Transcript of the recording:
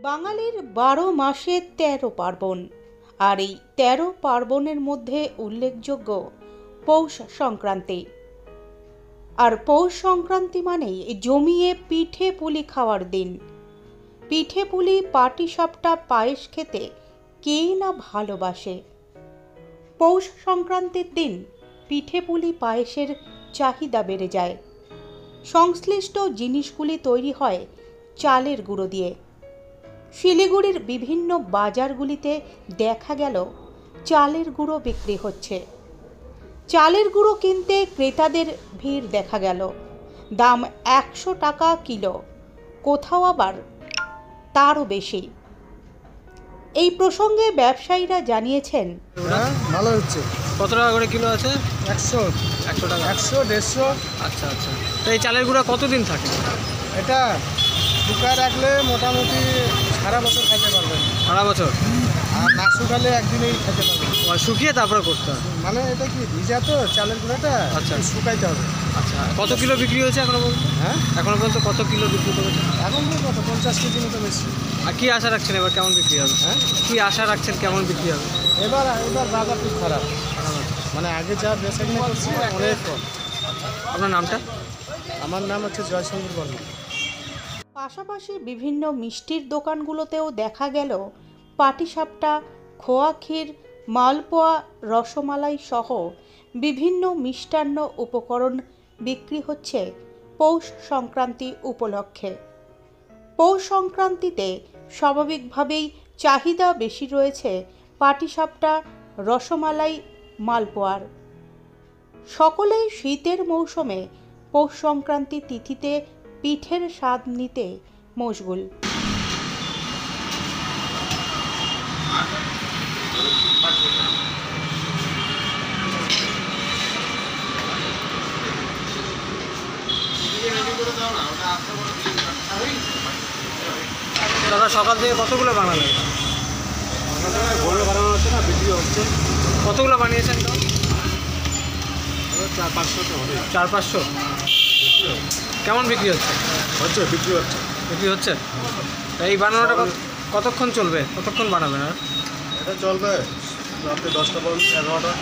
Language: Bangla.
বাঙালির ১২ মাসে ১৩ পার্বণ, আর এই ১৩ পার্বণের মধ্যে উল্লেখযোগ্য পৌষ সংক্রান্তি। আর পৌষ সংক্রান্তি মানেই জমিয়ে পিঠে পুলি খাওয়ার দিন। পিঠে পুলি, পাটিসাপটা, পায়েস খেতে কে না ভালোবাসে। পৌষ সংক্রান্তির দিন পিঠে পুলি পায়েসের চাহিদা বেড়ে যায়। সংশ্লিষ্ট জিনিসগুলি তৈরি হয় চালের গুঁড়ো দিয়ে। শিলিগুড়ির বিভিন্ন বাজারগুলিতে দেখা গেল চালের গুঁড়ো বিক্রি হচ্ছে। চালের গুঁড়ো কিনতে ক্রেতাদের ভিড় দেখা গেল। দাম ১০০ টাকা কিলো, কোথাও আবার তারও বেশি। এই প্রসঙ্গে ব্যবসায়ীরা জানিয়েছেন, ভালো হচ্ছে। কত টাকা করে কিলো আছে? 100 টাকা। 100 150। আচ্ছা আচ্ছা। তো এই চালের গুঁড়া কতদিন থাকে? এটা শুকায় রাখলে মোটামুটি সারা বছর খাইতে পারবেন। সারা বছর? আর না শুকালে একদিনেই খেতে পারবেন। শুকিয়ে তারপরে করতে হবে? মানে এটা কি ভিজা তো চালের গুঁড়াটা, আচ্ছা। শুকাইতে হবে। আচ্ছা, কত কিলো বিক্রি হয়েছে এখনো পর্যন্ত? হ্যাঁ, এখনো পর্যন্ত কত কিলো বিক্রি করেছে? এখন তো কত 50 কেজি মতো বেশি। আর কি আশা রাখছেন এবার কেমন বিক্রি হবে? হ্যাঁ, কি আশা রাখছেন কেমন বিক্রি হবে? এবার বাজার খুব খারাপ। মানে আগে যা বেচা কিনা করছি অনেক কম। আপনার নামটা? আমার নাম হচ্ছে জয়শঙ্কর বর্মা। পাশাপাশি বিভিন্ন মিষ্টির দোকানগুলোতেও দেখা গেল পাটিসাপটা, খোয়া ক্ষীর, মালপোয়া, রসমালাই সহ বিভিন্ন মিষ্টান্ন উপকরণ বিক্রি হচ্ছে পৌষ সংক্রান্তি উপলক্ষে। পৌষ সংক্রান্তিতে স্বাভাবিকভাবেই চাহিদা বেশি রয়েছে পাটিসাপটা, রসমালাই, মালপোয়ার। সকলেই শীতের মৌসুমে পৌষ সংক্রান্তি তিথিতে পিঠের স্বাদ নিতে মশগুল। দাদা, সকাল থেকে কতগুলো বানালেন? ঘরে বানানো হচ্ছে না, বিক্রি হচ্ছে। কতগুলো বানিয়েছেন? তো 400-500 তো হবে। 400-500। কেমন বিক্রি হচ্ছে? বিক্রি হচ্ছে। বিক্রি হচ্ছে? তা এই বানানোটা কতক্ষণ চলবে? কতক্ষণ বানাবেন? আর এটা চলবে রাত্রে 10টা পর্যন্ত, 11টা।